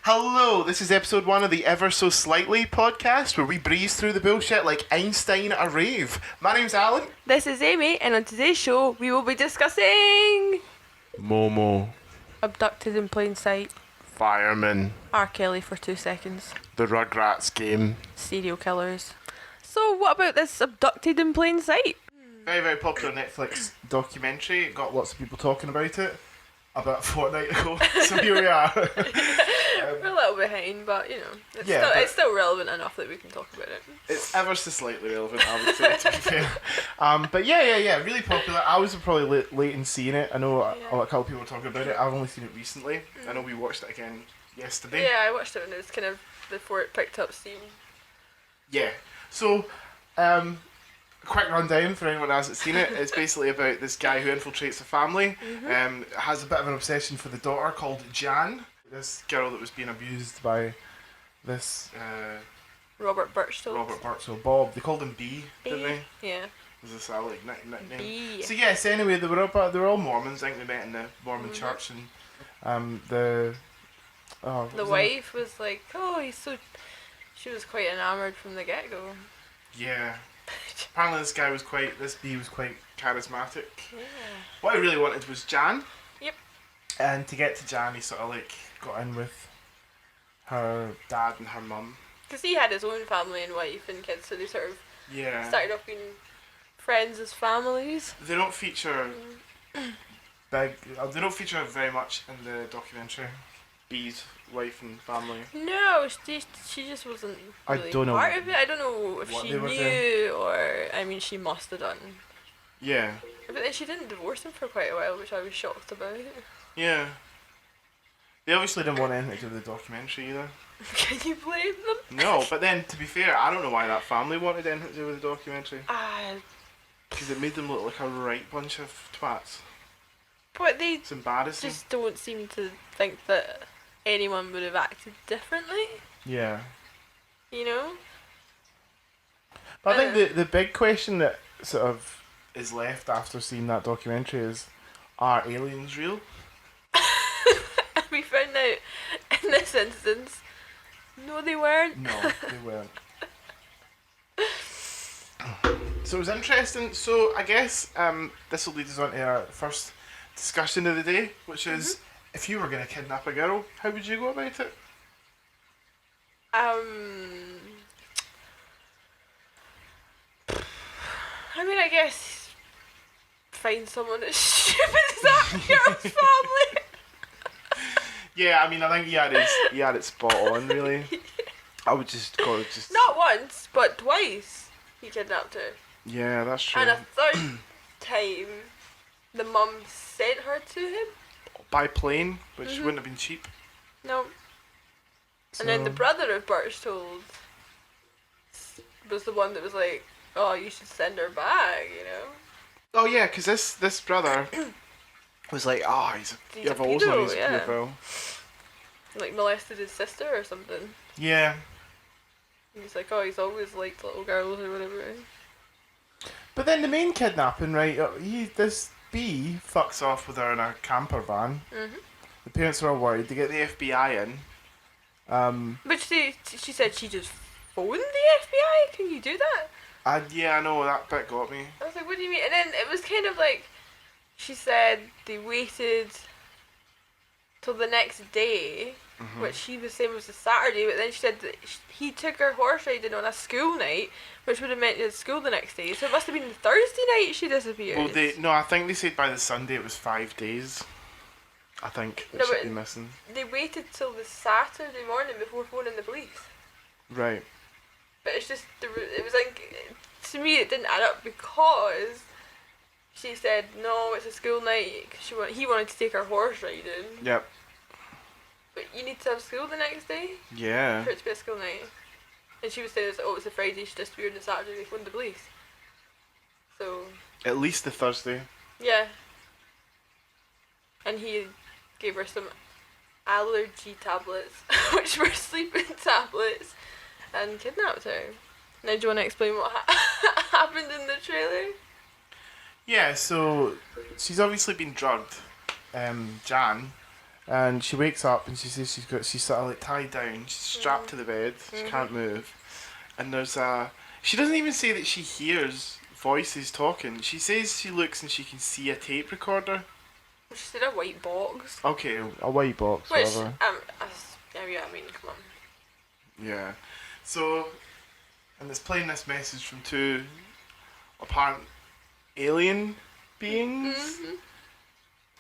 Hello, this is episode 1 of the Ever So Slightly podcast where we breeze through the bullshit like Einstein at a rave. My name's Alan. This is Amy, and on today's show, we will be discussing Momo. Abducted in Plain Sight, Fireman. R. Kelly for 2 seconds, The Rugrats game. serial killers. So what about this Abducted in Plain Sight? Very, very popular Netflix documentary. It got lots of people talking about it about a fortnight ago. So here we are. We're a little behind, but you know, it's still relevant enough that we can talk about it. It's ever so slightly relevant, I would say, to be fair. But yeah, really popular. I was probably late in seeing it. I know a couple of people were talking about it. I've only seen it recently. I know we watched it again yesterday. Yeah, I watched it when it was kind of before it picked up steam. Yeah. So, quick rundown for anyone who hasn't seen it. It's basically about this guy who infiltrates a family. Has a bit of an obsession for the daughter called Jan. This girl that was being abused by this Robert Birchfield. Bob. They called him B, didn't they? Yeah. Was this a like nickname? B. So yes. Anyway, they were all Mormons. I think they met in the Mormon church, and the wife was like, "Oh, he's so." She was quite enamored from the get-go. Yeah. Apparently, this B was quite charismatic. Yeah. What I really wanted was Jan. Yep. And to get to Jan, he sort of like got in with her dad and her mum. Because he had his own family and wife and kids, so they sort of started off being friends as families. They don't feature They don't feature very much in the documentary. B's wife and family. No, she just wasn't really part of it. I don't know if she knew or she must have done. Yeah. But then she didn't divorce him for quite a while, which I was shocked about. Yeah. They obviously didn't want anything to do with the documentary either. Can you blame them? No, but then to be fair, I don't know why that family wanted anything to do with the documentary. Because it made them look like a right bunch of twats. But they it's embarrassing. Just don't seem to think that anyone would have acted differently. Yeah. You know? But I think the big question that sort of is left after seeing that documentary is, are aliens real? And we found out in this instance, no they weren't. No, they weren't. So it was interesting. So I guess this will lead us on to our first discussion of the day, which is, if you were going to kidnap a girl, how would you go about it? I guess find someone as stupid as that girl's family. Yeah, I think he had it spot on, really. I would just go not once, but twice he kidnapped her. Yeah, that's true. And a third time, the mum sent her to him. By plane, which wouldn't have been cheap. No. So... And then the brother of Birchfield was the one that was like, "Oh, you should send her back," you know. Oh yeah, because this brother was like, he's a pedophile. Like molested his sister or something. Yeah. And he's like, he's always liked little girls or whatever. But then the main kidnapping, right? This B fucks off with her in a camper van. The parents are all worried. They get the FBI in. But she said she just phoned the FBI. Can you do that? Yeah, I know, that bit got me. I was like, what do you mean? And then it was kind of like, she said they waited till the next day, which he was saying was a Saturday, but then she said that he took her horse riding on a school night, which would have meant he had school the next day, so it must have been the Thursday night she disappeared. Well, I think they said by the Sunday it was 5 days. I think it should be missing. They waited till the Saturday morning before phoning the police. Right. But it's just, it was like, to me it didn't add up because she said, no, it's a school night, he wanted to take her horse riding. Yep. But you need to have school the next day? Yeah. For it to be a school night. And she was saying, it's a Friday, she disappeared on the Saturday, they phoned the police. So... At least the Thursday. Yeah. And he gave her some allergy tablets, which were sleeping tablets, and kidnapped her. Now do you want to explain what happened in the trailer? Yeah, so she's obviously been drugged, Jan, And she wakes up and she says she's sort of like tied down. She's strapped to the bed. She can't move. And she doesn't even say that she hears voices talking. She says she looks and she can see a tape recorder. She said a white box. Okay, a white box, Which, whatever. yeah, I mean, come on. Yeah. So, and it's playing this message from two apparent alien beings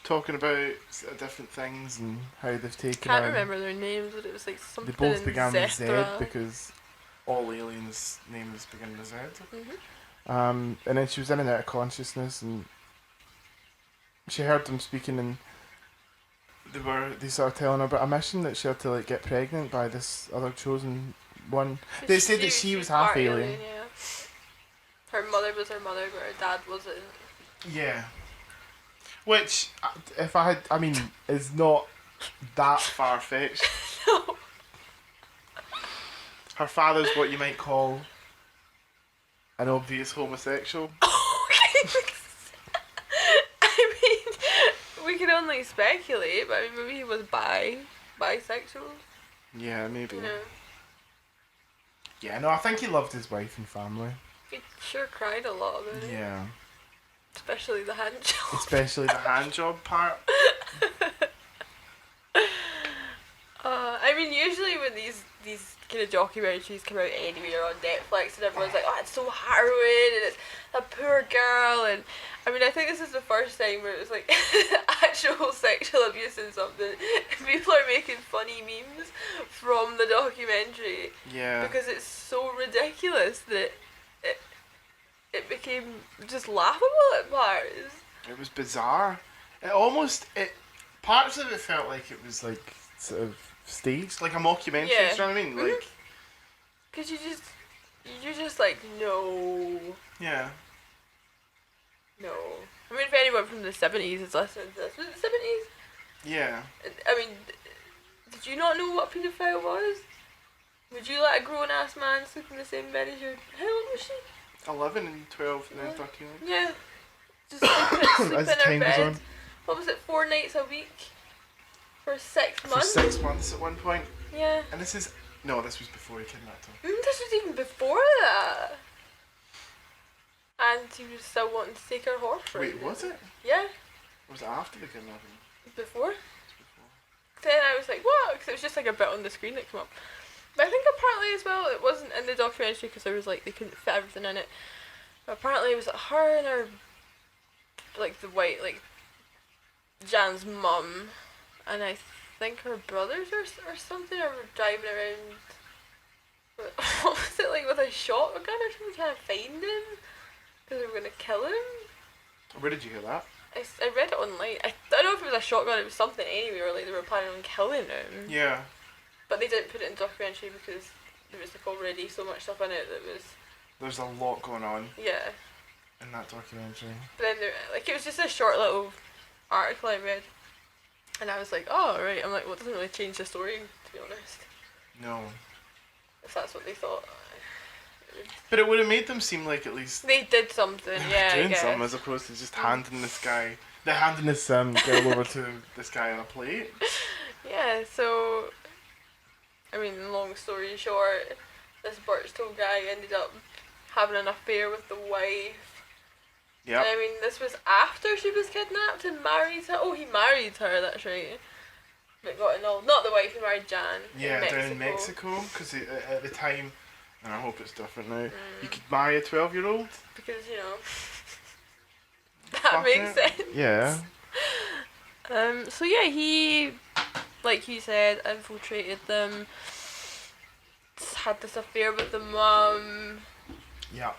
talking about different things and how they've taken Can't remember their names, but it was like something. They both began with Z Zethra. because all aliens' names begin with Z. And then she was in and out of consciousness, and she heard them speaking, and they sort of telling her about a mission that she had to like get pregnant by this other chosen one. They said that she was half alien. Yeah. Her mother was her mother, but her dad wasn't. Yeah. Which, is not that far fetched. No. Her father's what you might call an obvious homosexual. I mean, we can only speculate, but I mean, maybe he was bisexual. Yeah, maybe. You know. Yeah, no, I think he loved his wife and family. He sure cried a lot about it. Yeah. Especially the hand job. Especially the hand job part. I mean, usually when these kind of documentaries come out anywhere on Netflix and everyone's like, oh, it's so harrowing and it's a poor girl, and I mean, I think this is the first time where it was like actual sexual abuse and something. People are making funny memes from the documentary. Yeah. Because it's so ridiculous that it became just laughable at parts. It was bizarre. Parts of it felt like it was like sort of staged, like a mockumentary. Yeah. Do you know what I mean? Like, because you're just like, no. Yeah. No. I mean, if anyone from the 70s is listening to this, was it the 70s? Yeah. I mean, did you not know what a paedophile was? Would you let a grown-ass man sleep in the same bed as your... How old was she? 11 and 12 and then 13. Yeah. Just sleep As in her time goes bed. on. What was it, 4 nights a week? For 6 months? For 6 months at one point. Yeah. And this was before he kidnapped her. This was even before that. And he was still wanting to take her horse riding. Wait, was it? Yeah. Or was it after the kidnapping? Before. It was before. Then I was like, what? Because it was just like a bit on the screen that came up. But I think apparently as well, it wasn't in the documentary because there was like, they couldn't fit everything in it. But apparently it was her and her, like the white, like, Jan's mum, and I think her brothers or something, or were driving around, what was it, like with a shotgun or something, trying to find him? Because they were going to kill him? Where did you hear that? I read it online. I don't know if it was a shotgun, it was something anyway, or like they were planning on killing him. Yeah. But they didn't put it in the documentary because there was like already so much stuff in it that was... There's a lot going on Yeah. in that documentary. But then it was just a short little article I read. And I was like, oh, right. I'm like, well, it doesn't really change the story, to be honest. No. If that's what they thought. But it would have made them seem like at least They did something, yeah, doing I guess. something as opposed to just handing this girl over to this guy on a plate. Yeah, so... I mean, long story short, this Birchtoe guy ended up having an affair with the wife. Yeah. And I mean, this was after she was kidnapped and married her. Oh, he married her, that's right. But got annulled. Not the wife, he married Jan. Yeah, in down in Mexico, because at the time, and I hope it's different now, you could marry a 12-year-old. Because, you know, that makes sense. Yeah. So yeah, he, like you said, infiltrated them, had this affair with the mum. Yeah.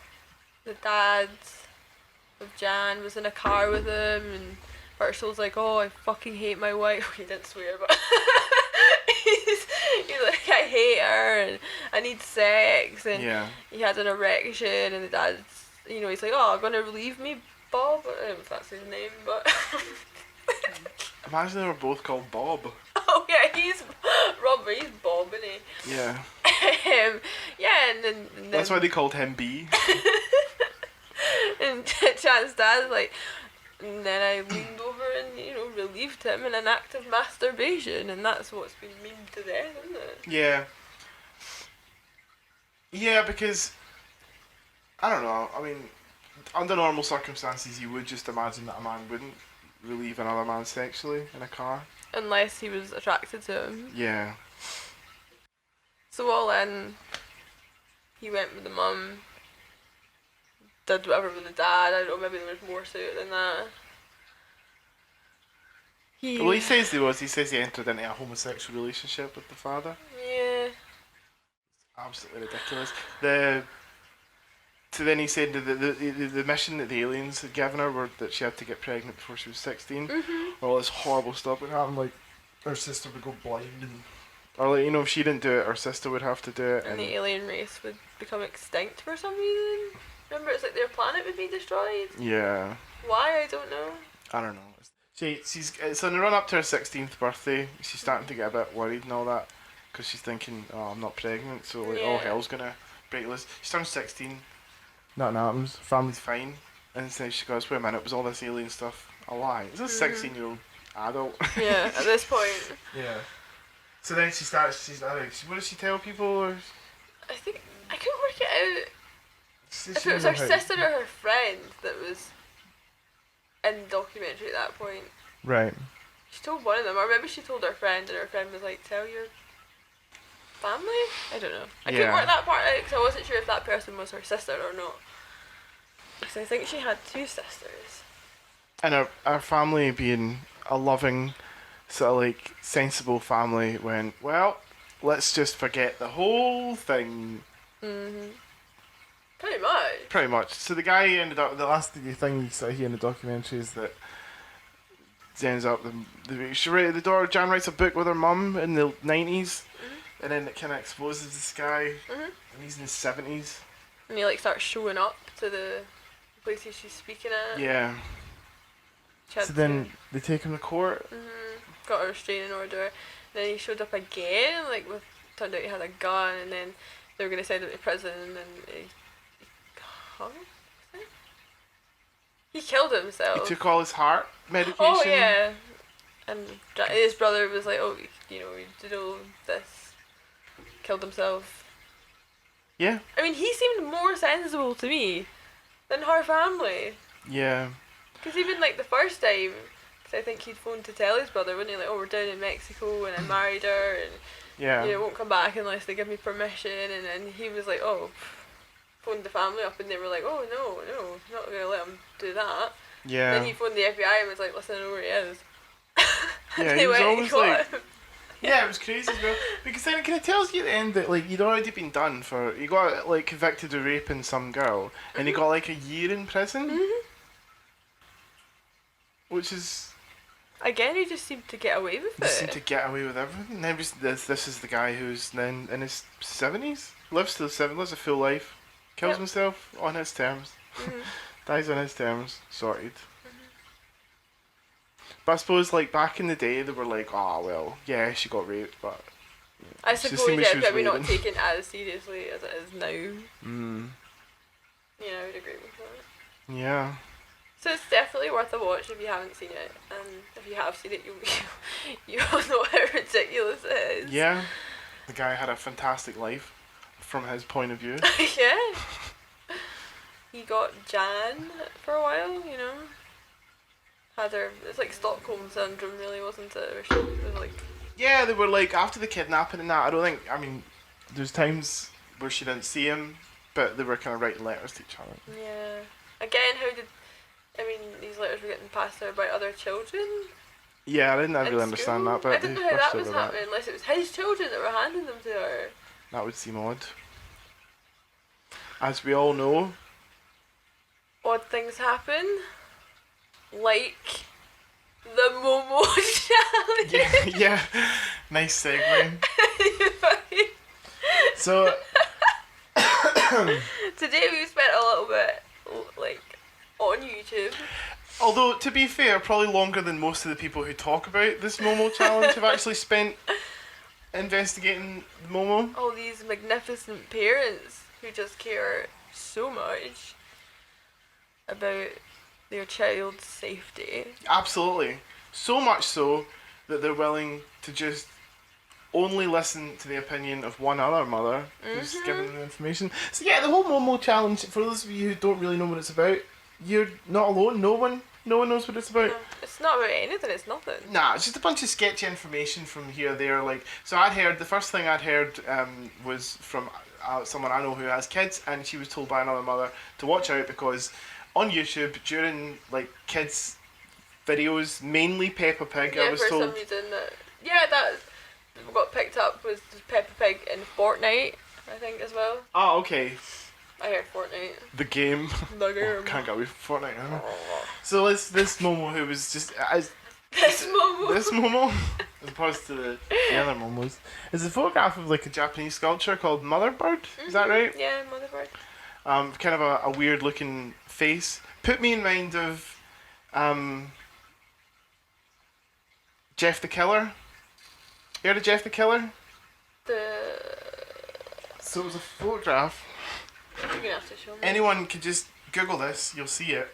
The dad of Jan was in a car with him, and Birchall's like, oh, I fucking hate my wife. He didn't swear, but he's like, I hate her, and I need sex, and he had an erection, and the dad's, you know, he's like, oh, gonna leave me, Bob? I don't know if that's his name, but... Imagine they were both called Bob. Oh yeah, he's Robert, he's Bob, isn't he? Yeah. Yeah, and then... That's why they called him B. And Jan's dad's like, And then I leaned over and, relieved him in an act of masturbation, and that's what's been memed to death, isn't it? Yeah. Yeah, because I don't know. I mean, under normal circumstances, you would just imagine that a man wouldn't relieve another man sexually in a car. Unless he was attracted to him. Yeah. So all in, he went with the mum, did whatever with the dad. I don't know, maybe there was more to it than that. Well, he says there was. He says he entered into a homosexual relationship with the father. Yeah. Absolutely ridiculous. So then he said the mission that the aliens had given her were that she had to get pregnant before she was 16. All this horrible stuff would happen, like her sister would go blind, or like, if she didn't do it, her sister would have to do it. And the alien race would become extinct for some reason. Remember, it's like their planet would be destroyed. Yeah. Why? I don't know. I don't know. It's on the run up to her 16th birthday. She's starting to get a bit worried and all that, because she's thinking, oh, I'm not pregnant, so like all hell's gonna break loose. She turns 16. Nothing happens. Family's fine. And then she goes, wait a minute, was all this alien stuff a lie? Is this a 16-year-old adult? Yeah, at this point. Yeah. So then she starts, what does she tell people? Or? I think, I couldn't work it out. If it was her sister or her friend that was in the documentary at that point. Right. She told one of them, or maybe she told her friend, and her friend was like, tell your family? I don't know. I couldn't work that part out because I wasn't sure if that person was her sister or not. Because I think she had 2 sisters. And our family, being a loving, sort of like sensible family, went, well, let's just forget the whole thing. Pretty much. So the guy ended up, the last thing you saw here in the documentary is that he ends up, the daughter, Jan, writes a book with her mum in the 90s, and then it kind of exposes this guy, and he's in his 70s. And he like starts showing up to the places she's speaking at. Yeah. So then they take him to court. Got a restraining order. Then he showed up again, like turned out he had a gun, and then they were going to send him to prison, and then he killed himself. He took all his heart medication. Oh yeah. And his brother was like, oh, he did all this. Killed himself. Yeah. I mean, he seemed more sensible to me than her family. Yeah. Because even like the first time, because I think he'd phoned to tell his brother, wouldn't he? Like, oh, we're down in Mexico and I married her, and won't come back unless they give me permission. And then he was like, oh, phoned the family up, and they were like, oh no, not gonna let him do that. Yeah. Then he phoned the FBI and was like, listen, I know where he is. Yeah, he was always like. Yeah, it was crazy as well. Because then it kind of tells you at the end that like you'd already been done for, you got like convicted of raping some girl, and you got like a year in prison, which is. Again, he just seemed to get away with it. He seemed to get away with everything. And then this is the guy who's then in his 70s, lives a full life, kills himself on his terms, dies on his terms, sorted. But I suppose, like, back in the day, they were like, oh, well, yeah, she got raped, but... I suppose, yeah, probably not taken as seriously as it is now. Yeah, I would agree with that. Yeah. So it's definitely worth a watch if you haven't seen it, and if you have seen it, you'll know how ridiculous it is. Yeah. The guy had a fantastic life, from his point of view. Yeah. He got Jan for a while, had her, it's like Stockholm syndrome really, wasn't it? Where she was like... Yeah, they were like, after the kidnapping and that, there's times where she didn't see him, but they were kind of writing letters to each other. Yeah. Again, these letters were getting passed out by other children? Yeah, I didn't really understand that, but... I didn't know how that was happening, unless it was his children that were handing them to her. That would seem odd. As we all know. Odd things happen. Like the Momo challenge. Yeah. Nice segue. So today we spent a little bit on YouTube. Although, to be fair, probably longer than most of the people who talk about this Momo challenge have actually spent investigating the Momo. All these magnificent parents who just care so much about their child's safety. Absolutely. So much so that they're willing to just only listen to the opinion of one other mother who's giving them the information. So yeah, the whole Momo challenge, for those of you who don't really know what it's about, you're not alone. No one knows what it's about. No, it's not about anything, it's nothing. Nah, it's just a bunch of sketchy information from here, there. Like, so the first thing I'd heard was from someone I know who has kids, and she was told by another mother to watch out because on YouTube during like kids videos, mainly Peppa Pig, Yeah, I was for told. some reason that got picked up was Peppa Pig in Fortnite, I think, as well. Oh, okay. I heard Fortnite. The game. The game. Can't get away from Fortnite now. So this Momo who was just This Momo. this Momo, as opposed to the other Momos, is a photograph of like a Japanese sculpture called Mother Bird. Is that right? Yeah, Motherboard. Kind of a weird looking face. Put me in mind of Jeff the Killer. You heard of Jeff the Killer? So it was a photograph. You're gonna have to show me. Anyone could just Google this, you'll see it.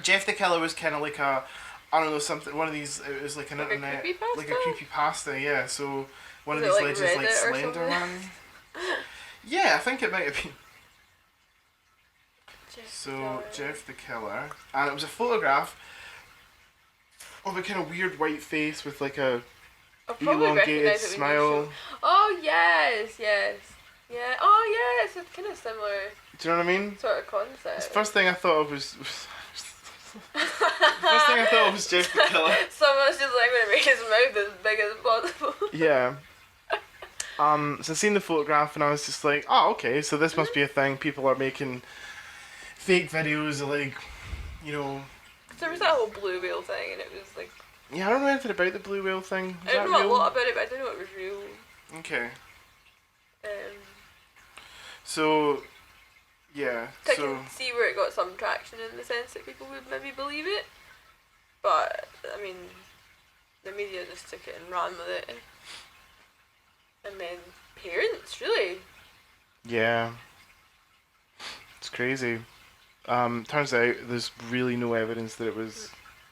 Jeff the Killer was kind of like a, I don't know, something, one of these, it was like an Like a internet, creepypasta? like a creepypasta, yeah. So one of Was these it like legends like Reddit or Slender something? Man. Yeah, I think it might have been. So Killer. Jeff the Killer, and it was a photograph of a kind of weird white face with like a I'll probably elongated recognise it when you smile. show. Oh yes. Yeah. Oh yes, it's kind of similar Do you know what I mean? sort of concept. The first thing I thought of was Jeff the Killer. Someone's just like gonna make his mouth as big as possible. Yeah. So I seen the photograph and I was just like, oh, okay, so this must be a thing. People are making fake videos of like, you know. There was that whole blue whale thing, and it was like Yeah, I don't know anything about the blue whale thing. Is I don't that know a real? lot about it, but I do know it was real. Okay. Um, So, yeah. I So can see where it got some traction in the sense that people would maybe believe it, but I mean, the media just took it and ran with it, and then parents really. yeah, it's crazy. Turns out there's really no evidence that it was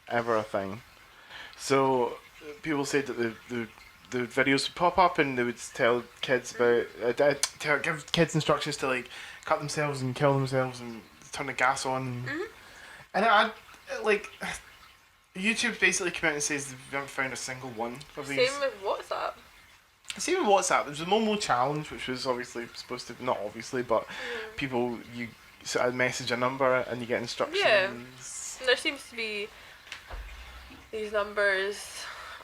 ever a thing. So people said that the videos would pop up and they would tell kids about give kids instructions to like cut themselves and kill themselves and turn the gas on. And I like YouTube basically came out and says they haven't found a single one of these. Same with WhatsApp. Same with WhatsApp. There's a Momo challenge, which was obviously supposed to, not obviously, but people, you sort of message a number and you get instructions. Yeah. And there seems to be these numbers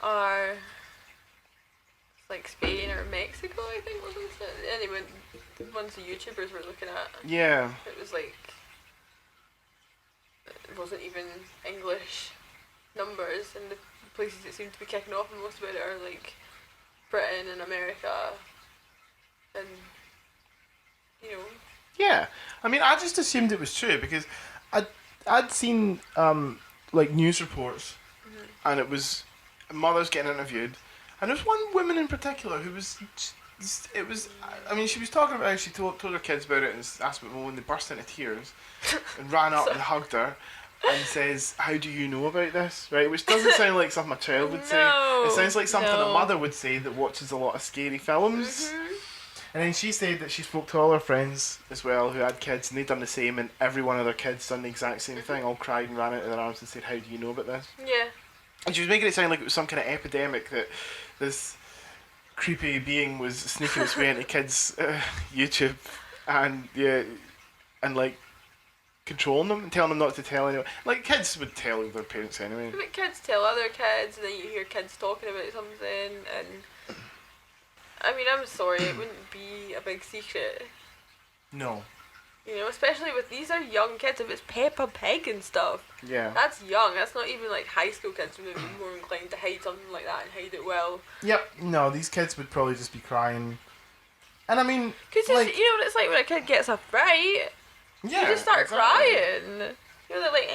are like Spain or Mexico, I think, wasn't it? Anyway, the ones the YouTubers were looking at, Yeah. it was like it wasn't even English numbers, and the places that seem to be kicking off and most about it are like Britain and America, and you know. Yeah. I mean, I just assumed it was true because I'd seen like news reports and it was mothers getting interviewed, and there was one woman in particular who was, it was, I mean, she was talking about how she told her kids about it and asked about when they burst into tears and ran up and hugged her and says, how do you know about this, right? Which doesn't sound like something a child would say. It sounds like something a mother would say that watches a lot of scary films. And then she said that she spoke to all her friends as well who had kids and they'd done the same, and every one of their kids done the exact same thing, all cried and ran out of their arms and said, how do you know about this? Yeah. And she was making it sound like it was some kind of epidemic that this creepy being was sneaking its way into kids' YouTube and like controlling them and telling them not to tell anyone. Like kids would tell their parents anyway. But kids tell other kids, and then you hear kids talking about something, and I mean, I'm sorry, it wouldn't be a big secret. No. You know, especially with these are young kids. If it's Peppa Pig and stuff, Yeah. that's young. That's not even like high school kids who would be more inclined to hide something like that and hide it well. Yep. No, these kids would probably just be crying. And I mean, Because like, you know what it's like when a kid gets a fright. yeah, You just start exactly. crying. You know, they're like,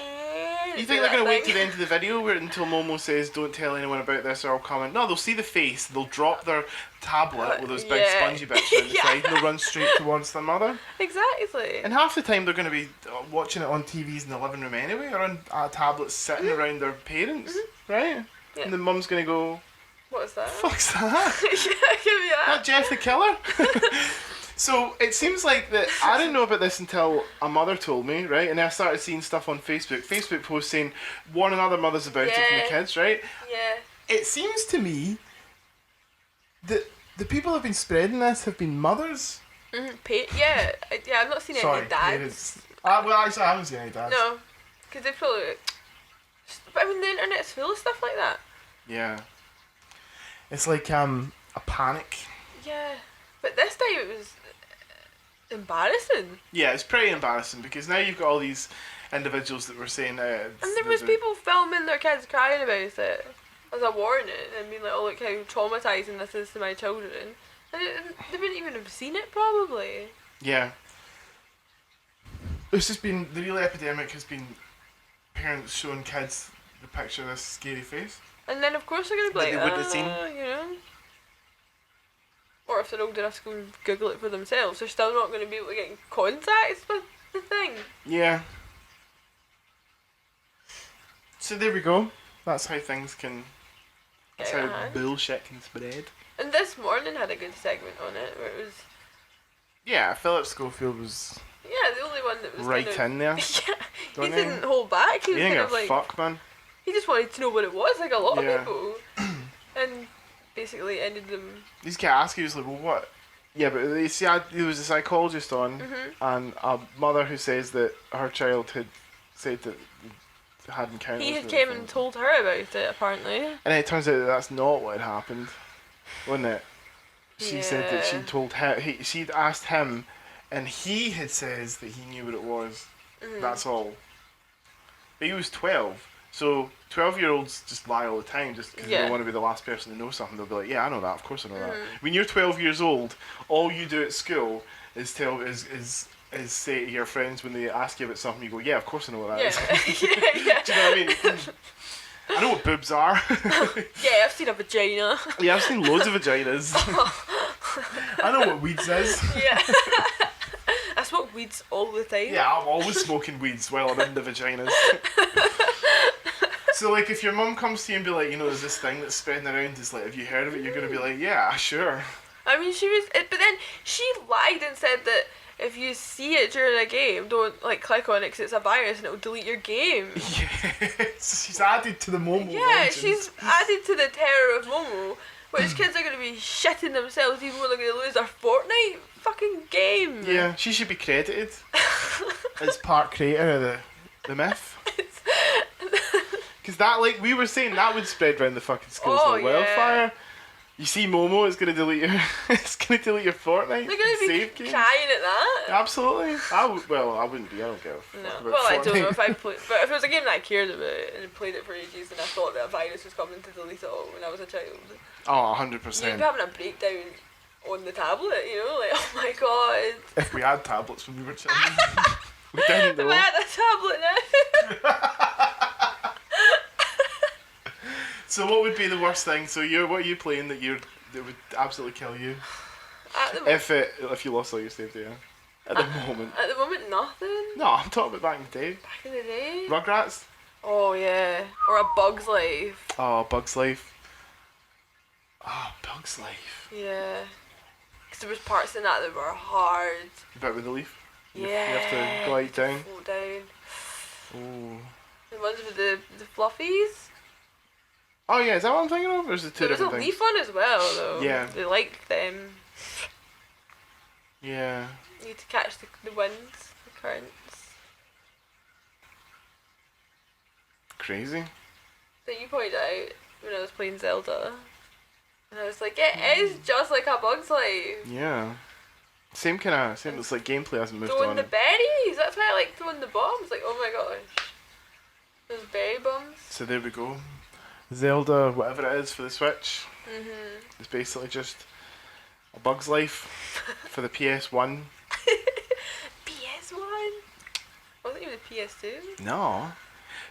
didn't You do think they're that going to wait to thing. the end of the video where until Momo says, don't tell anyone about this or I'll comment? No, they'll see the face, they'll drop their tablet with those big Yeah. spongy bits around the Yeah. side and they'll run straight towards their mother. Exactly. And half the time they're going to be watching it on TVs in the living room anyway, or on tablets sitting around their parents, right? Yeah. And the mum's going to go, What's that? fuck's that? Yeah, give me that. That Jeff the Killer? So it seems like that I didn't know about this until a mother told me, right? And I started seeing stuff on Facebook posts saying warning other mothers about it from the Yeah. kids, right? Yeah. It seems to me that the people who have been spreading this have been mothers. Yeah, I've not seen any dads. Parents. Well, actually, I haven't seen any dads. No, because they probably. But I mean, the internet's full of stuff like that. Yeah. It's like a panic. Yeah, but this time it was embarrassing. Yeah, it's pretty embarrassing because now you've got all these individuals that were saying. And there was people filming their kids crying about it as a warning and being like, "Oh, look how traumatizing this is to my children," and they wouldn't even have seen it probably. Yeah. It's just been the real epidemic has been parents showing kids the picture of this scary face. And then of course they're gonna be That like, they wouldn't have seen. you know. Or if they're old enough to go and Google it for themselves, they're still not going to be able to get in contact with the thing. Yeah. So there we go. That's how things can. That's Get out of how hand. bullshit can spread. And this morning had a good segment on it where it was. Yeah, Philip Schofield was Yeah, the only one that was right kind of, in there. Yeah, Don't he didn't hold back. He He was ain't kind give of a like fuck, man. he just wanted to know what it was, like a lot Yeah. of people, and basically ended them. These guys ask you, he was like, well, what? Yeah, but you see, there was a psychologist on, and a mother who says that her child had said that they had encounters. He had with came it. and told her about it apparently. And then it turns out that that's not what had happened, wasn't it? She said that she Yeah. told him, she'd asked him, and he had says that he knew what it was. That's all. But he was 12, so 12-year-olds just lie all the time just because they Yeah. don't want to be the last person to know something. They'll be like, yeah, I know that, of course I know that. When you're 12 years old, all you do at school is say to your friends when they ask you about something, you go, yeah, of course I know what that Yeah, is. yeah. Do you know what I mean? I know what boobs are. Yeah, I've seen a vagina. Yeah, I've seen loads of vaginas. I know what weeds is. Yeah. I smoke weeds all the time. Yeah, I'm always smoking weeds while I'm in the vaginas. So, like, if your mum comes to you and be like, you know, there's this thing that's spreading around, it's like, have you heard of it? You're going to be like, yeah, sure. I mean, she was, but then she lied and said that if you see it during a game, don't like click on it because it's a virus and it'll delete your game. Yes, she's added to the Momo Yeah, legend. she's added to the terror of Momo, which kids are going to be shitting themselves even when they're going to lose their Fortnite fucking game. Yeah, she should be credited as part creator of the myth. Because that, like we were saying, that would spread around the fucking schools like yeah. wildfire. You see Momo, it's gonna delete your Fortnite. They're going to be save game. crying at that. Absolutely. I wouldn't be. I don't care. No. About Well, I don't know Fortnite. if I played, but if it was a game that I cared about and played it for ages and I thought that a virus was coming to delete it all when I was a child, Oh, you'd 100%. be having a breakdown on the tablet, you know, like, oh my god. If we had tablets when we were children. We didn't If though. I had a tablet now. So what would be the worst thing? So what are you playing that would absolutely kill you? If you lost all your save data? At the moment. At the moment, nothing. No, I'm talking about back in the day. Back in the day. Rugrats? Oh yeah, or A Bug's Life. Oh, Bug's Life. Oh, Bug's Life. Yeah. Because there was parts in that were hard. The bit with the leaf? Yeah. You have to glide down. Float down. Ooh. The ones with the fluffies. Oh yeah, is that what I'm thinking of? Or is it two There was a different things? leaf one as well though. Yeah. They liked them. Yeah. You need to catch the winds, the currents. Crazy. So you pointed out when I was playing Zelda. And I was like, it is just like A Bug's Life. Yeah. Same, it's like gameplay hasn't moved Throwing on. the berries. That's why I like throwing the bombs. Like, oh my gosh. Those berry bombs. So there we go. Zelda, whatever it is for the Switch, Mhm. it's basically just A Bug's Life for the PS1. PS1? Wasn't even the PS2? No.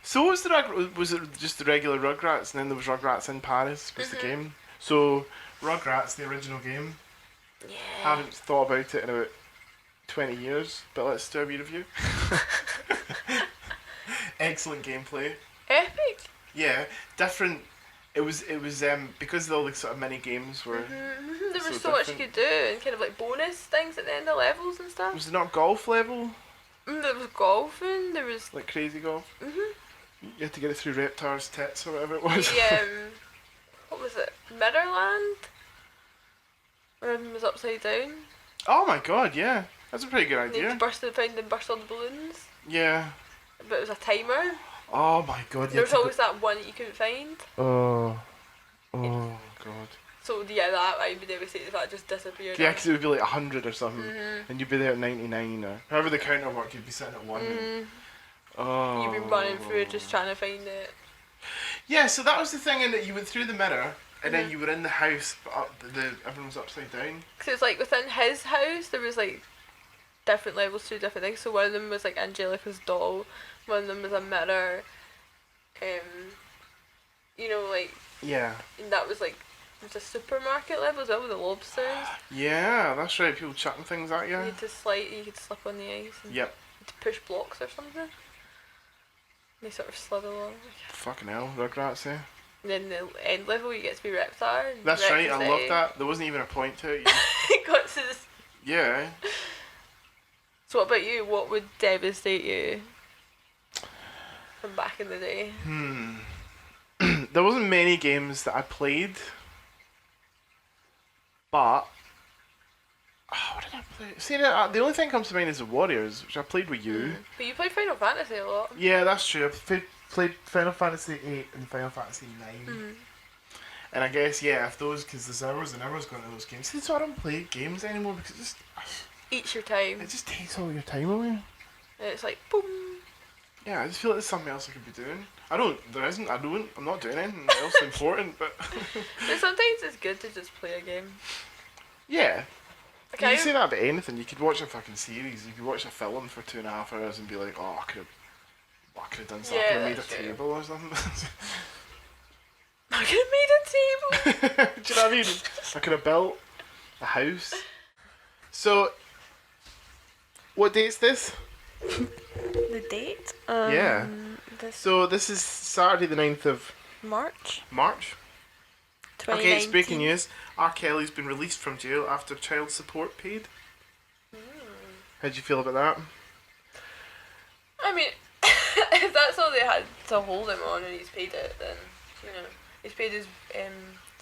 So what was was it just the regular Rugrats, and then there was Rugrats in Paris was the game? So Rugrats, the original game. Yeah. Haven't thought about it in about 20 years, but let's do a wee review. Excellent gameplay. Epic. Yeah, different. It was because all the sort of mini games were. There was so so much you different. could do, and kind of like bonus things at the end of levels and stuff. Was it not golf level? There was golfing. There was. Like crazy golf? You had to get it through Reptar's tits or whatever it was. What was it? Mirrorland? Where everything was upside down. Oh my god, yeah. That's a pretty good And you had idea. to burst all the balloons. Yeah. But it was a timer. Oh my god, There was always that one that you couldn't find. Oh. Oh god. So yeah, that I would never say that just disappeared. Yeah, because it would be like 100 or something, and you'd be there at 99 or however the counter worked. You'd be sitting at 1. Oh. You've been running through just trying to find it. Yeah, so that was the thing, in that you went through the mirror, and then you were in the house, but everyone was upside down. Because it was like within his house, there was like different levels to different things. So one of them was like Angelica's doll, one of them was a mirror. You know, like, Yeah. and that was like, it was a supermarket level as well with the lobsters. Yeah, that's right. People chucking things at you. You had to slide, you could slip on the ice. And Yep. you had to push blocks or something. They sort of slid along. Fucking hell, Rugrats, eh? And then the end level, you get to be Reptar. And That's wreck right. the I city. love that. There wasn't even a point to it. It got to this. Yeah. So what about you? What would devastate you from back in the day? There wasn't many games that I played, but what did I play? See, the only thing that comes to mind is the Warriors, which I played with you. But you played Final Fantasy a lot. Yeah, that's true. I played Final Fantasy 8 and Final Fantasy 9. And I guess, yeah, if those, because there's hours and hours going to those games. See, so I don't play games anymore because Eats your time. it just takes all your time away. And it's like, boom. Yeah, I just feel like there's something else I could be doing. I'm not doing anything else important, but But sometimes it's good to just play a game. yeah. Okay. You can say that about anything. You could watch a fucking series. You could watch a film for 2.5 hours and be like, oh, I could have done something. I Yeah, could have made a that's true. table or something. I could have made a table. Do you know what I mean? I could have built a house. So, what date's this? The date? Yeah. This So this is Saturday the 9th of March. March. 2019. Okay, it's breaking news. R. Kelly's been released from jail after child support paid. How do you feel about that? I mean, if that's all they had to hold him on and he's paid it, then, you know, he's paid his,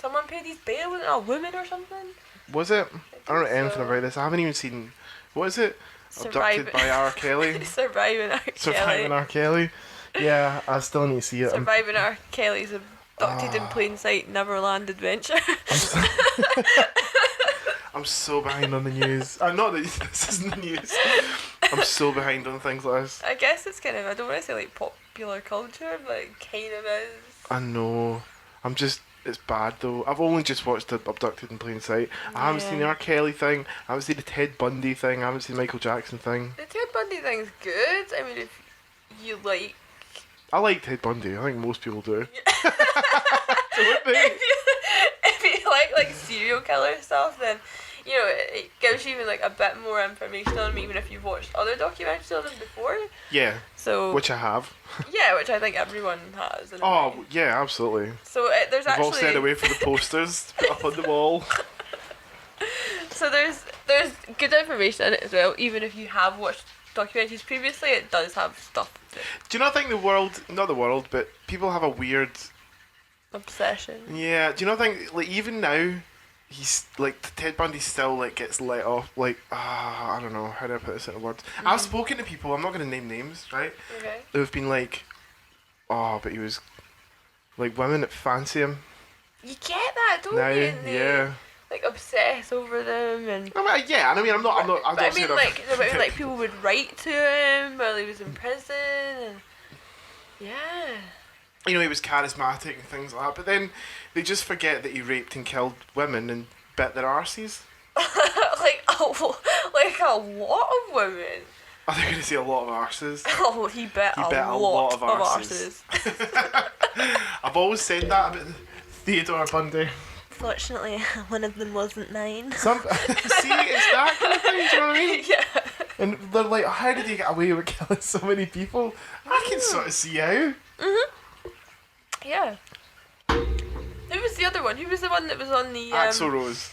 someone paid his bail, wasn't it a woman or something? Was it? I don't know think anything so. about this. I haven't even seen. What is it? Surviving- Abducted by R. Kelly. Surviving R. Kelly. Surviving R. Kelly. Yeah, I still need to see it. Surviving R. Kelly's abducted in plain sight Neverland adventure. I'm so behind on the news. Not that this isn't the news. I'm so behind on things like this. I guess it's kind of, I don't want to say like popular culture, but it kind of is. I know. It's bad though. I've only just watched the Abducted in Plain Sight. I haven't seen the R. Kelly thing. I haven't seen the Ted Bundy thing. I haven't seen the Michael Jackson thing. The Ted Bundy thing's good. I mean, if you like... I like Ted Bundy. I think most people do. if you like serial killer stuff, then you know it gives you even like a bit more information on him, even if you've watched other documentaries on him before. Yeah, So which I have. yeah, which I think everyone has. In a way. Oh, yeah, absolutely. So there's We've actually all stayed away from the posters to put up on the wall. so there's good information in it as well. Even if you have watched documentaries previously, it does have stuff. Do you not think not the world, but people have a weird... Obsession. Yeah, do you not think, like, even now, he's, like, Ted Bundy still, like, gets let off, like, I don't know, how do I put this into words? I've spoken to people, I'm not going to name names, right? Okay. Who've been like, oh, but he was, like, women that fancy him You get that, don't now, you? And they, yeah. like obsess over them and. I mean, yeah, I mean, I'm not, I But I don't say mean, like people would write to him while he was in prison, and yeah. You know, he was charismatic and things like that, but then they just forget that he raped and killed women and bit their arses. like a lot of women. Are they going to say a lot of arses? Oh, he bet He a bet lot of arses. I've always said that about Theodore Bundy. Fortunately, one of them wasn't mine. See, it's that kind of thing, do you know what I mean? Yeah. And they're like, how did he get away with killing so many people? I can sort of see how. Yeah. Who was the other one? Who was the one that was on the... Axl Rose.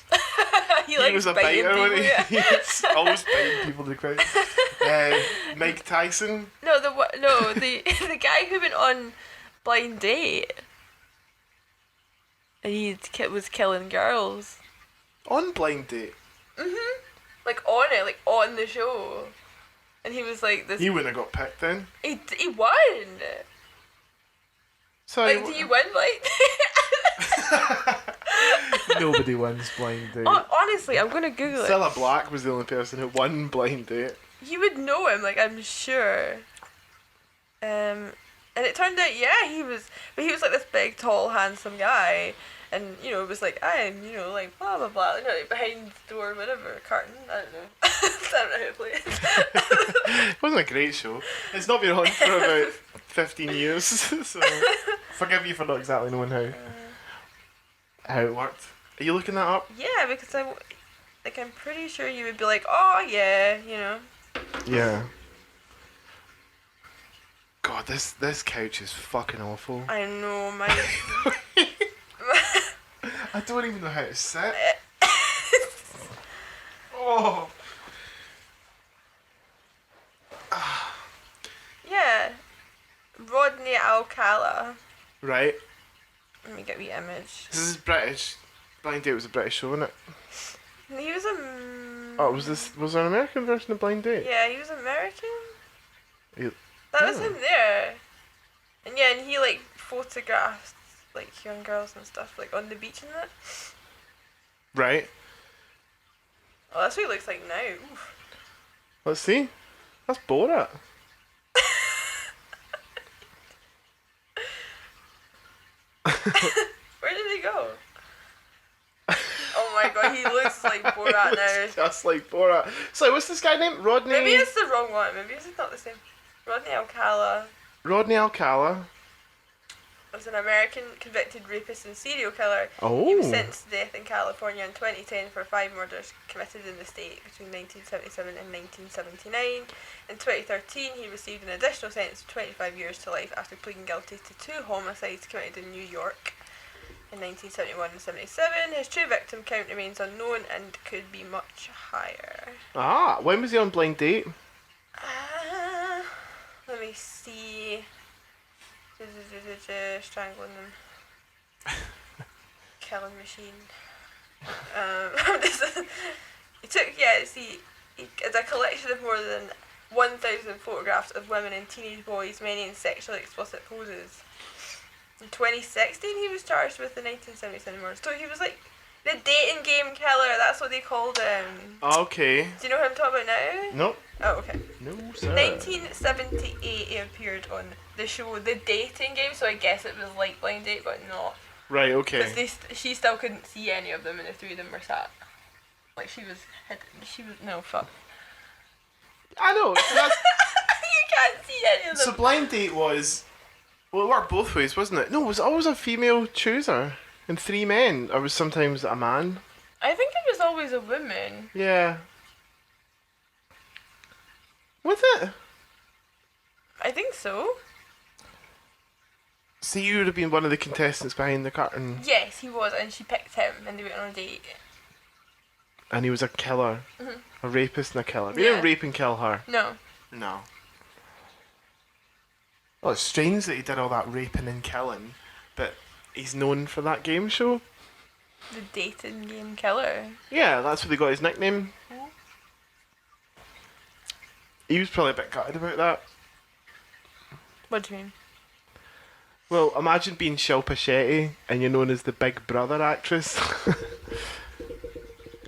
he Was a biting biter, people, wasn't he? yeah. He was always biting people to the crowd. Mike Tyson. No, the guy who went on Blind Date. And he was killing girls. On Blind Date. Like on it, like on the show. And he was like this... He wouldn't have got picked then. He won! Sorry, Like, do you win Blind Date? Nobody wins Blind Date. Honestly, I'm gonna Google it. Cilla Black was the only person who won Blind Date. You would know him, like, I'm sure. And it turned out, yeah, he was like this big, tall, handsome guy, and, you know, it was like, I'm, you know, like, blah, blah, blah, you know, like, behind the door, whatever, curtain, I don't know. I don't know how to play it. It wasn't a great show. It's not been on for about 15 years, so forgive you for not exactly knowing how it worked. Are you looking that up? Yeah, because I'm pretty sure you would be like, oh, yeah, you know. Yeah. God, this couch is fucking awful. I know, my... I don't even know how to sit. Oh. Yeah. Rodney Alcala. Right. Let me get the image. This is British. Blind Date was a British show, wasn't it? He was Oh, was there an American version of Blind Date? Yeah, he was American. He- That was him there. And yeah, and he like photographed like young girls and stuff like on the beach and that. Right. Oh, that's what he looks like now. Oof. Let's see. That's Borat. Where did he go? Oh my god, he looks like Borat now. Just like Borat. So what's this guy named? Rodney. Maybe it's the wrong one. Maybe it's not the same. Rodney Alcala Rodney Alcala. was an American convicted rapist and serial killer. Oh. He was sentenced to death in California in 2010 for 5 murders committed in the state between 1977 and 1979. In 2013, he received an additional sentence of 25 years to life after pleading guilty to 2 homicides committed in New York in 1971 and 77. His true victim count remains unknown and could be much higher. Ah, when was he on Blind Date? Let me see. Strangling them. Killing machine. It's a collection of more than 1,000 photographs of women and teenage boys, many in sexually explicit poses. In 2016, he was charged with the 1977 murders. So he was like the dating game killer. That's what they called him. Okay. Do you know who I'm talking about now? Nope. Oh, okay. No, sir. 1978, he appeared on the show The Dating Game, so I guess it was like Blind Date, but not. Right, okay. Because she still couldn't see any of them, and the 3 of them were sat. Like, no, fuck. I know. So that's, You can't see any of them. so Blind Date was... Well, it worked both ways, wasn't it? No, it was always a female chooser. And 3 men. Or was sometimes a man. I think it was always a woman. Yeah. Was it? I think so. So you would have been one of the contestants behind the curtain. Yes, he was, and she picked him, and they went on a date. And he was a killer. Mhm. A rapist and a killer. He Yeah. didn't rape and kill her. No. No. Well, it's strange that he did all that raping and killing, but he's known for that game show. The Dating Game Killer. Yeah, that's where they got his nickname. He was probably a bit gutted about that. What do you mean? Well, imagine being Shilpa Shetty and you're known as the Big Brother actress.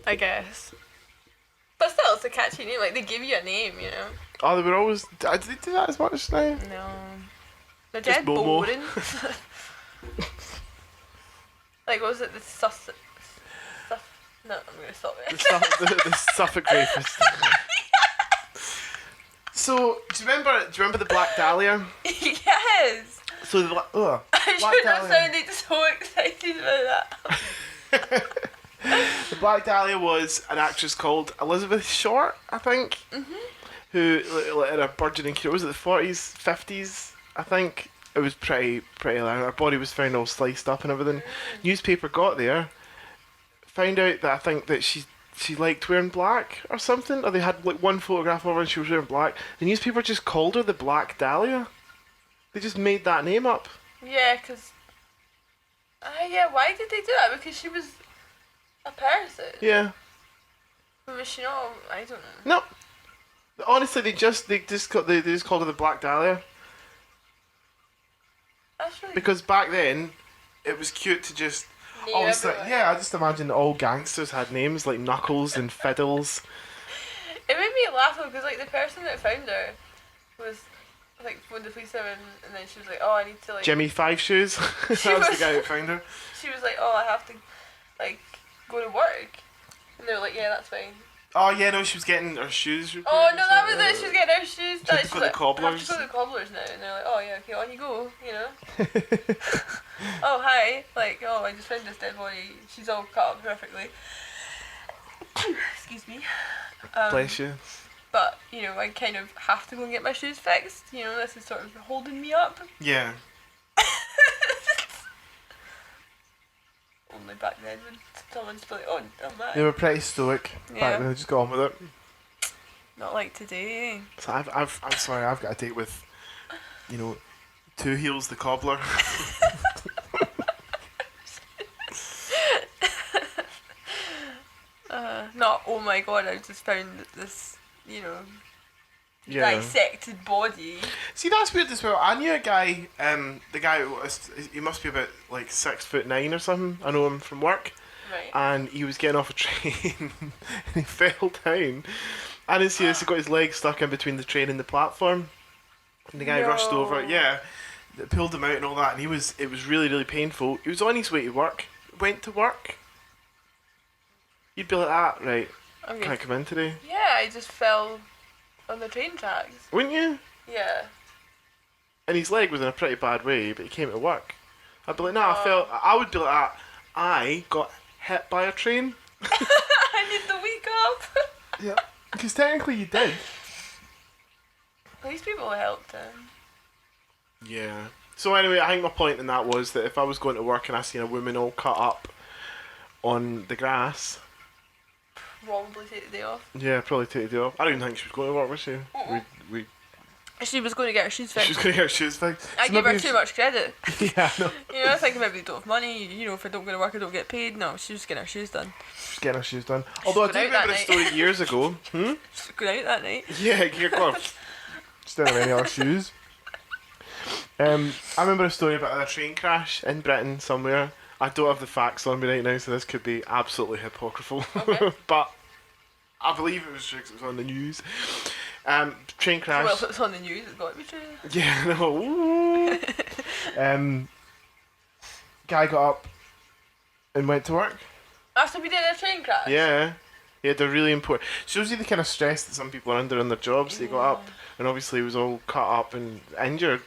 I guess. But still, it's a catchy name. Like, they give you a name, you know? Oh, they were always... Did they do that as much now? No. They're Just dead Momo. boring. Like, what was it? The Sussex... No, I'm going to stop it. The Suffolk rapist. So, do you remember the Black Dahlia? Yes. So, the I Black should have Dahlia. sounded so excited about that. The Black Dahlia was an actress called Elizabeth Short, I think, who in a burgeoning career, was it the 40s, 50s, I think. It was pretty loud. Her body was found all sliced up and everything. Newspaper got there, found out that I think that she liked wearing black or something, or they had like one photograph of her and she was wearing black. The newspaper just called her the Black Dahlia. They just made that name up. Yeah, because... yeah, why did they do that? Because she was a person. Yeah. But was she not? I don't know. No. Honestly, they just called her the Black Dahlia. That's really... Because back then, it was cute to just... Name always everyone. I just imagine all gangsters had names like Knuckles and Fiddles. It made me laugh though, because like the person that found her was like phoned the police and then she was like, oh, I need to like... Jimmy Five Shoes. That was the guy who found her. She was like, oh, I have to like go to work. And they were like, yeah, that's fine. Oh yeah, no, she was getting her shoes repaired. Oh no, or that was something. it. She was getting her shoes done. to She's go to like, the cobblers. I have to go to the cobblers now. And they're like, oh yeah, okay, on you go, you know. Oh hi, like, oh, I just found this dead body. She's all cut up perfectly. Excuse me. Bless you. But, you know, I kind of have to go and get my shoes fixed. You know, this is sort of holding me up. Yeah. Only back then when someone's like, oh, my. They were pretty stoic Yeah. back then. They just got on with it. Not like today. So I'm sorry, I've got a date with, you know, Two Heels the cobbler. Not, oh my god, I just found this, you know, Yeah. dissected body. See, that's weird as well. I knew a guy, the guy, he must be about like 6'9" or something. I know him from work. Right. And he was getting off a train and he fell down. I didn't see this, he got his leg stuck in between the train and the platform. And the guy rushed over, yeah, pulled him out and all that, and it was really, really painful. He was on his way to work, went to work. You'd be like that, right, Okay. can't come in today. Yeah, I just fell on the train tracks. Wouldn't you? Yeah. And his leg was in a pretty bad way, but he came to work. I'd be like, no, I would be like that. I got hit by a train. I need the week off. Yeah. Because technically you did. These people helped him. Yeah. So anyway, I think my point in that was that if I was going to work and I seen a woman all cut up on the grass, Probably take the day off. yeah, I'd probably take the day off. I don't even think she was going to work, was she? We She was going to get her shoes she fixed. was going to get her shoes fixed. I So gave her maybe too much credit. Yeah, no. You know, I think maybe they don't have money. You know, if I don't go to work, I don't get paid. No, she was getting her shoes done. She's getting her shoes done. Although I She's do going out remember a that story night. years ago. Hmm? She was going out that night. Yeah, you're going. Just don't have any other shoes. I remember a story about a train crash in Britain somewhere. I don't have the facts on me right now, so this could be absolutely hypocritical. Okay. But I believe it was true 'cause it was on the news. Train crash. Well, if it's on the news, it's got to be true. Yeah, no. Ooh. Guy got up and went to work. After we did a train crash? Yeah. He had a really important... Shows you the kind of stress that some people are under in their jobs. They got up and obviously he was all cut up and injured.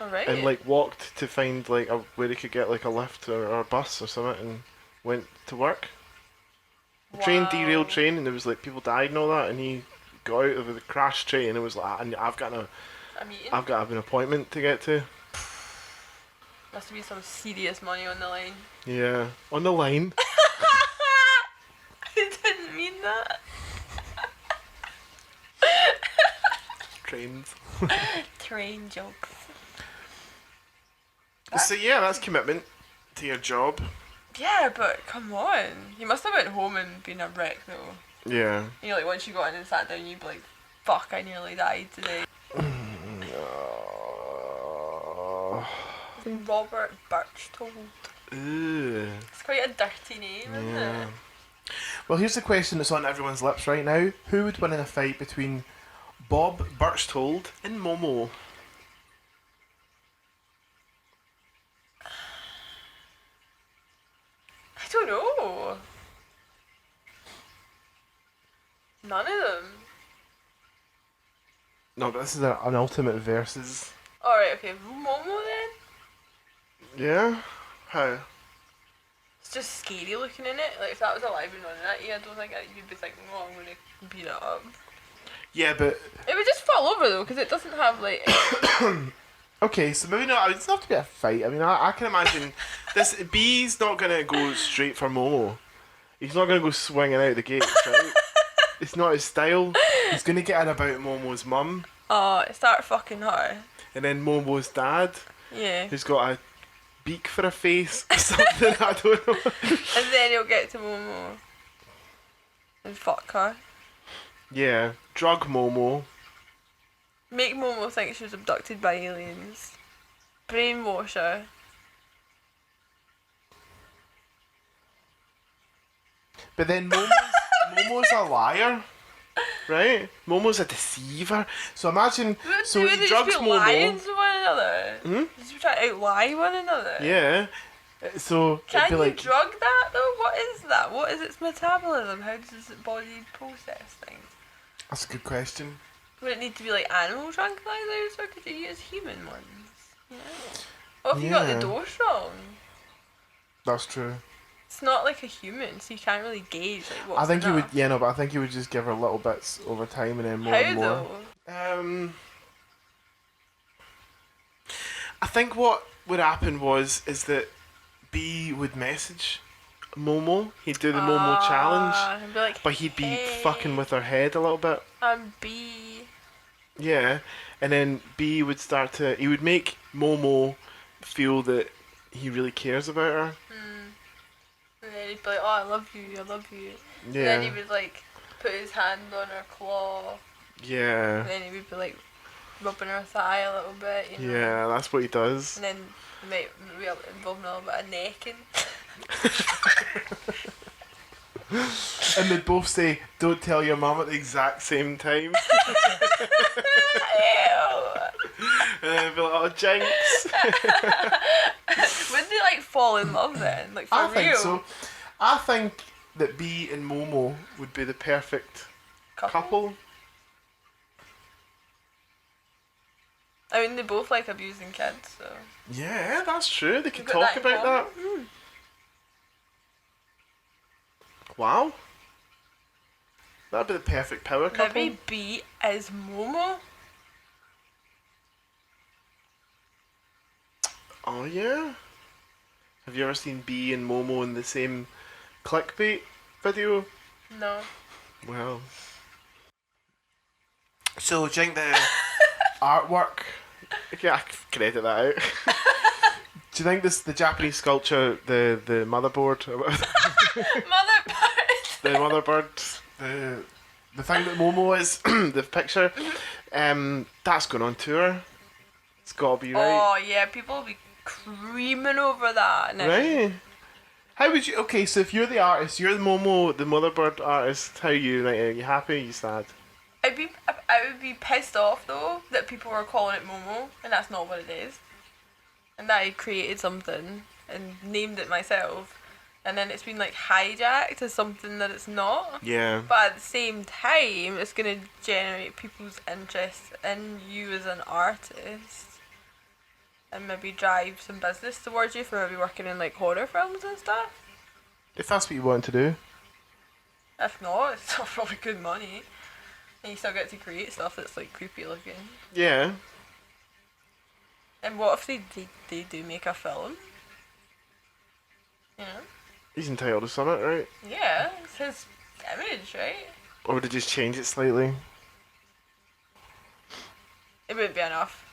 Alright. And like walked to find like where he could get like a lift or a bus or something and went to work. Train derailed train and there was like people died and all that and he got out of the crashed train and it was like I've got an appointment to get to. Must be some serious money on the line. Yeah. On the line. I didn't mean that. Trains. Train jokes. So yeah, that's commitment to your job. Yeah, but come on. You must have went home and been a wreck though. Yeah. You know, like once you got in and sat down, you'd be like, fuck, I nearly died today. Robert Birchtold. Ooh. It's quite a dirty name, isn't it? Well, here's the question that's on everyone's lips right now. Who would win in a fight between Bob Birchtold and Momo? I don't know. None of them. No, but this is an ultimate versus. Alright, okay, Momo then? Yeah? How? It's just scary looking in it. Like, if that was alive and running at you, I don't think you'd be thinking, oh, I'm gonna beat it up. Yeah, but... It would just fall over though, because it doesn't have, like... Okay, so maybe not. It doesn't have to be a fight. I mean, I can imagine this. B's not gonna go straight for Momo. He's not gonna go swinging out the gates, right? It's not his style. He's gonna get in about Momo's mum, Start fucking her. and then Momo's dad, Yeah. who's got a beak for a face or something. I don't know. And then he'll get to Momo. And fuck her. Yeah, drug Momo. Make Momo think she was abducted by aliens. Brainwash her. But then Momo's a liar, right? Momo's a deceiver. So imagine, so Would he they drugs just be Momo. lying to one another? Hmm? Just try to outlie one another? Yeah. So Can it'd be you like, drug that though? What is that? What is its metabolism? How does its body process things? that's a good question. Would it need to be like animal tranquilizers, or could you use human ones? Yeah. What if you got Yeah. the dose wrong? That's true. It's not like a human, so you can't really gauge like what's I think he would, enough. yeah, no, but I think he would just give her little bits over time and then more How and more. though? I think what would happen is that B would message Momo. He'd do the Momo challenge, And be like, but he'd be hey, fucking with her head a little bit. I'm B. Yeah, and then B would he would make Momo feel that he really cares about her. And then he'd be like, oh, I love you, I love you. And Yeah, then he would like put his hand on her claw. yeah, And then he would be like rubbing her thigh a little bit, you know. yeah, that's what he does. And then it might be involving a little bit of necking. And they'd both say, don't tell your mum at the exact same time. Ew. And then it'd be like, oh, jinx. Would they like fall in love then? Like for I real? think so. I think that B and Momo would be the perfect couple. I mean, they both like abusing kids, so. Yeah, that's true. They could We've got talk that in about that. common. Wow. That'd be the perfect power couple. Maybe B is Momo. Oh, yeah. Have you ever seen B and Momo in the same clickbait video? No. Well. So, do you think the artwork... Okay, I can edit that out. Do you think the Japanese sculpture, the motherboard, or whatever, Mother the motherboard, the thing that Momo is, the picture, that's going on tour. It's got to be right. Oh yeah, people will be creaming over that now. Right. How would you? Okay, so if you're the artist, you're the Momo, the motherboard artist. How are you? Like, are you happy? Are you sad? I would be pissed off though that people were calling it Momo and that's not what it is. And that I created something and named it myself, and then it's been like hijacked as something that it's not. Yeah. But at the same time, it's gonna generate people's interest in you as an artist, and maybe drive some business towards you for maybe working in like horror films and stuff. If that's what you want to do. If not, it's still probably good money, and you still get to create stuff that's like creepy looking. Yeah. And what if they do make a film? You know? He's entitled to something, right? Yeah, it's his image, right? Or would it just change it slightly? It wouldn't be enough.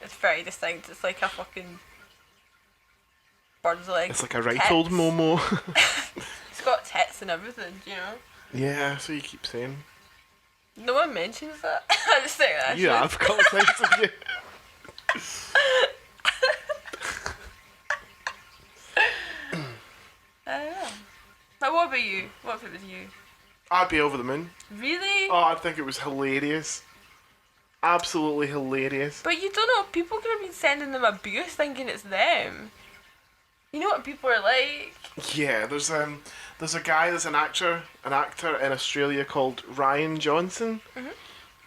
It's very distinct. It's like a fucking bird's leg. It's like a right old Momo. It's got tits and everything, you know? Yeah, so you keep saying. No one mentions that. I just think that. You have a couple of times, have you? I don't know. But what about you? What if it was you? I'd be over the moon. Really? Oh, I'd think it was hilarious. Absolutely hilarious. But you don't know. People could have been sending them abuse thinking it's them. You know what people are like? Yeah, there's an actor in Australia called Ryan Johnson. Mhm.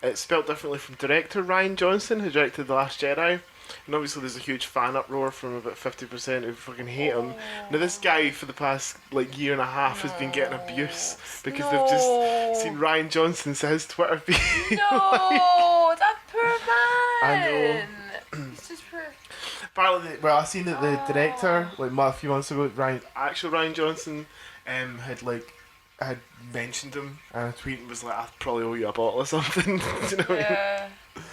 it's spelled differently from director Ryan Johnson, who directed The Last Jedi. And obviously there's a huge fan uproar from about 50% who fucking hate him. Now this guy for the past like year and a half has been getting abuse because they've just seen Ryan Johnson his Twitter feed. No, that poor man. I know. It's just poor. Apparently, well, I seen that the director, like a few months ago, Ryan Johnson, had mentioned him in a tweet and was like, "I probably owe you a bottle or something." Do you know what I mean?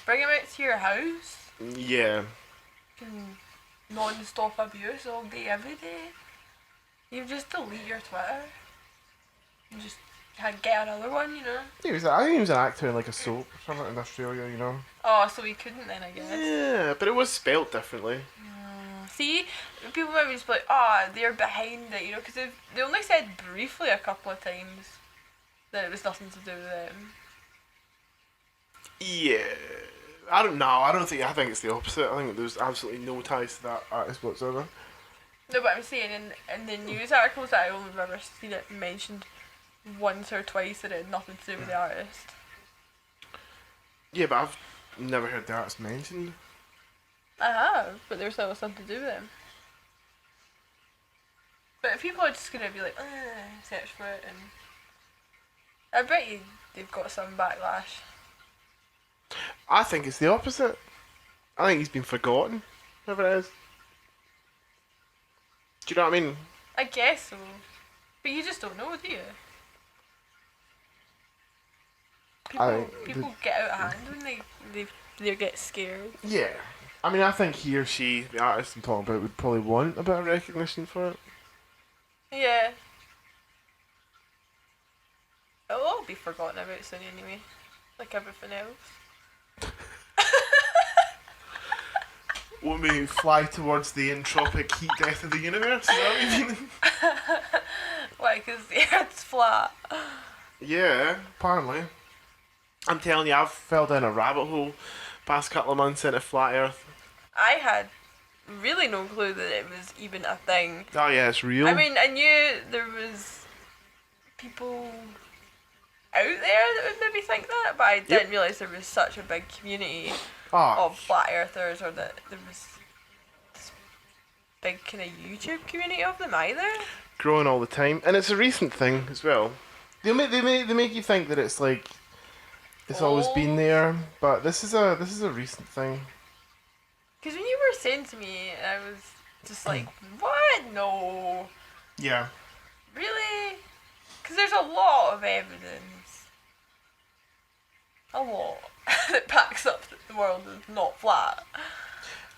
Bring him out to your house. Yeah. Non-stop abuse all day, every day. You just delete your Twitter. And just get another one, you know. I think he was an actor in like a soap or something in Australia, you know. Oh, so he couldn't then, I guess. Yeah, but it was spelt differently. See, people might just be like, they're behind it, you know, because they only said briefly a couple of times that it was nothing to do with them. Yeah. I don't know. I think it's the opposite. I think there's absolutely no ties to that artist whatsoever. No, but I'm saying in the news articles that I only have ever seen it mentioned once or twice that it had nothing to do with the artist. Yeah, but I've never heard the artist mentioned. I have, but there's still something to do with them. But if people are just gonna be like, search for it, and I bet you they've got some backlash. I think it's the opposite. I think he's been forgotten, whatever it is. Do you know what I mean? I guess so. But you just don't know, do you? People get out of hand when they get scared. Yeah. I mean, I think he or she, the artist I'm talking about, would probably want a bit of recognition for it. Yeah. It'll all be forgotten about soon anyway. Like everything else. Won't we fly towards the entropic heat death of the universe? Is that what you mean? Why? Because the Earth's flat. Yeah, apparently. I'm telling you, I've fell down a rabbit hole past couple of months into flat Earth. I had really no clue that it was even a thing. Oh yeah, it's real. I mean, I knew there was people out there that would maybe think that, but I didn't realise there was such a big community of flat earthers, or that there was this big kind of YouTube community of them either. Growing all the time, and it's a recent thing as well. They make you think that it's like it's always been there, but this is a recent thing. Because when you were saying to me, I was just like, what? No. Yeah. Really? Because there's a lot of evidence. A lot. That backs up that the world is not flat.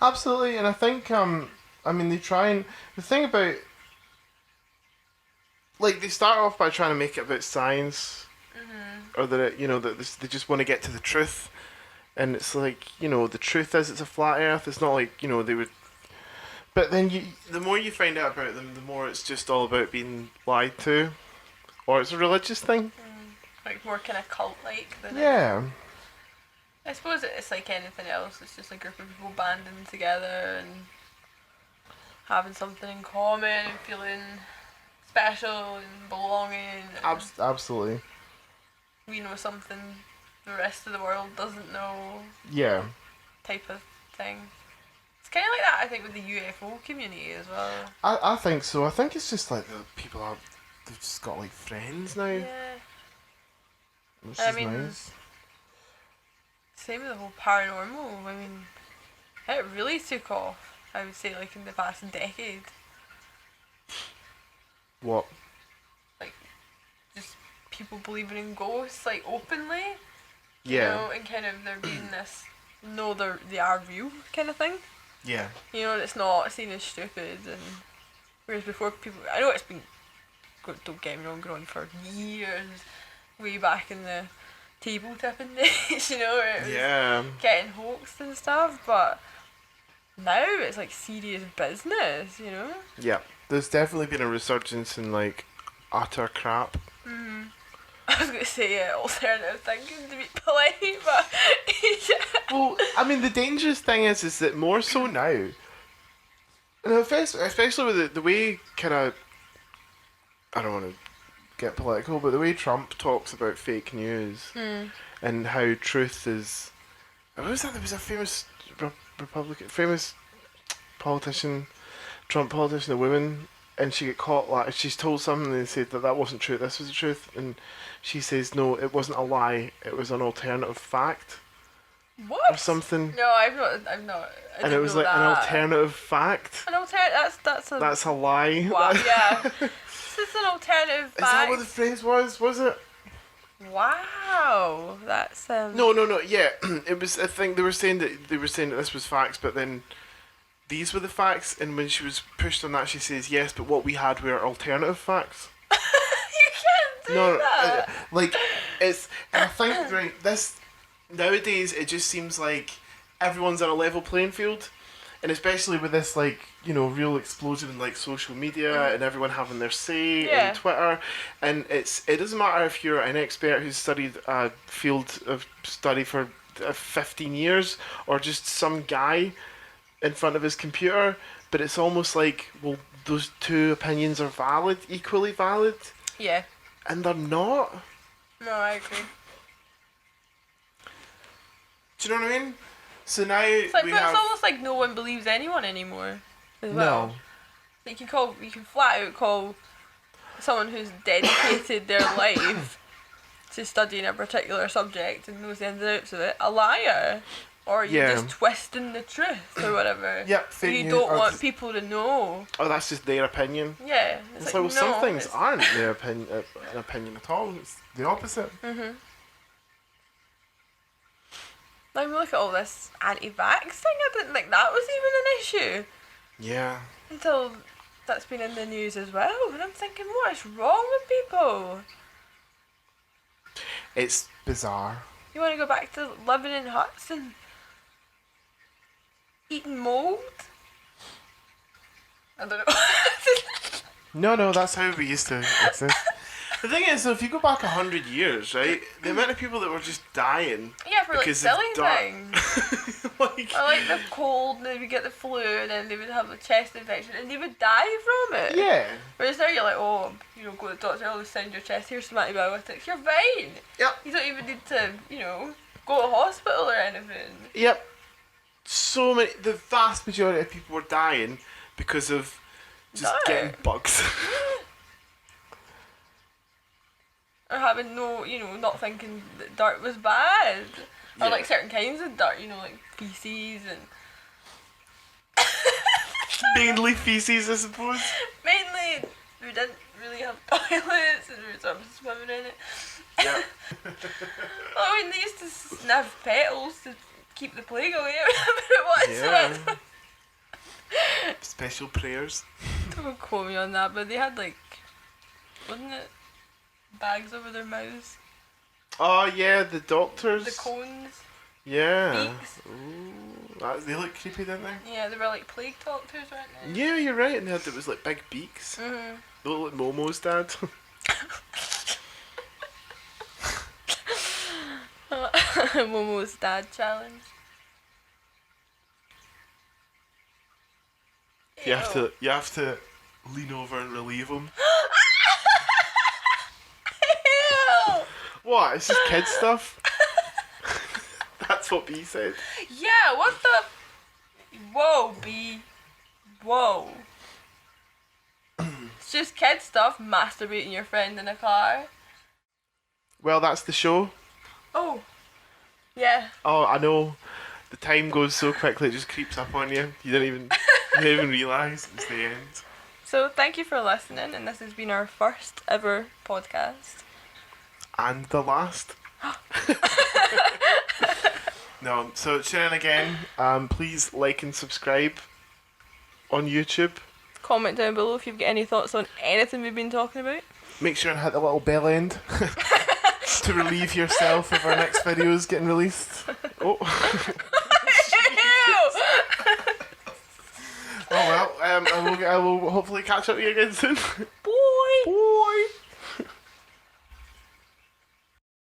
Absolutely, and I think, I mean, they try and... The thing about... Like, they start off by trying to make it about science. Or that, they just want to get to the truth. And it's like, the truth is it's a flat earth. It's not like, they would... But then the more you find out about them, the more it's just all about being lied to. Or it's a religious thing. Like more kind of cult-like than... Yeah. I suppose it's like anything else. It's just a group of people banding together and having something in common and feeling special and belonging. And absolutely. we know something the rest of the world doesn't know. Yeah. Type of thing. It's kind of like that, I think, with the UFO community as well. I think so. I think it's just like the people they've just got like friends now. Yeah. Which is nice. Same with the whole paranormal. I mean, it really took off, I would say, like in the past decade. What? Like, just people believing in ghosts, like, openly. Yeah. You know, and kind of there being this, no, they are real kind of thing. Yeah. You know, and it's not seen as stupid. And whereas before people, I know it's been, don't get me wrong, going on for years, way back in the table tipping days, you know, where it was getting hoaxed and stuff, but now it's like serious business, you know? Yeah. There's definitely been a resurgence in like utter crap. I was going to say alternative thinking to be polite, but Well, I mean, the dangerous thing is that more so now, and especially with the way kind of, I don't want to get political, but the way Trump talks about fake news and how truth is... What was that? There was a famous famous politician, Trump politician, a woman, and she got caught, like, she's told something and they said that wasn't true, this was the truth, and she says, no, it wasn't a lie, it was an alternative fact. What? Or something. No, I've not. And it was like an alternative fact. An alternative. That's a lie. Wow. Yeah. This is an alternative fact. Is that what the phrase was? Was it? Wow. That's No. Yeah, it was. I think they were saying that this was facts, but then these were the facts. And when she was pushed on that, she says, "Yes, but what we had were alternative facts." You can't do that. Like it's. And I think right this. Nowadays, it just seems like everyone's on a level playing field, and especially with this, like, you know, real explosion in like social media and everyone having their say on Twitter, and it doesn't matter if you're an expert who's studied a field of study for 15 years or just some guy in front of his computer, but it's almost like, well, those two opinions are valid, equally valid. Yeah. And they're not. No, I agree. Do you know what I mean? So now it's almost like no one believes anyone anymore. As well. No. Like you can flat out call someone who's dedicated their life to studying a particular subject and knows the ins and outs of it a liar, or you're just twisting the truth or whatever. Yep. You don't want people to know. Oh, that's just their opinion. Yeah. It's like, well, some things aren't their opinion, an opinion at all. It's the opposite. Mhm. Now we look at all this anti-vax thing. I didn't think that was even an issue. Yeah. Until that's been in the news as well, and I'm thinking, what is wrong with people? It's bizarre. You want to go back to living in huts and eating mold? I don't know. No, that's how we used to exist. The thing is, though, if you go back 100 years, right, the amount of people that were just dying. Yeah, for like silly things. Like, or like the cold, and they would get the flu, and then they would have a chest infection, and they would die from it. Yeah. Whereas now you're like, oh, you know, go to the doctor, I'll send your chest, here's some antibiotics, you're fine. Yep. You don't even need to, you know, go to hospital or anything. Yep. So many, the vast majority of people were dying because of just getting bugs. Or having not thinking that dirt was bad. Or like certain kinds of dirt, like feces and... Mainly feces, I suppose. Mainly, we didn't really have toilets and we were sort of swimming in it. Yeah. I mean, they used to sniff petals to keep the plague away, whatever it was. Yeah. Special prayers. Don't quote me on that, but they had wasn't it bags over their mouths? Oh yeah, the doctors. The cones. Yeah. Beaks. Ooh, they look creepy, didn't they? Yeah, they were like plague doctors, weren't they? Yeah, you're right. And it was like big beaks. Mhm. They look like Momo's dad. Momo's dad challenge. You have to lean over and relieve him. Ew. What? It's just kid stuff. That's what B said. Yeah, what the... Whoa, B. Whoa. It's just kid stuff, masturbating your friend in a car. Well, that's the show. Oh. Yeah. Oh, I know. The time goes so quickly, it just creeps up on you. You didn't even realise it's the end. So thank you for listening, and this has been our first ever podcast. And the last. No, so tune in again. Please like and subscribe on YouTube. Comment down below if you've got any thoughts on anything we've been talking about. Make sure and hit the little bell end to relieve yourself of our next videos getting released. Oh. Oh well, I will hopefully catch up with you again soon.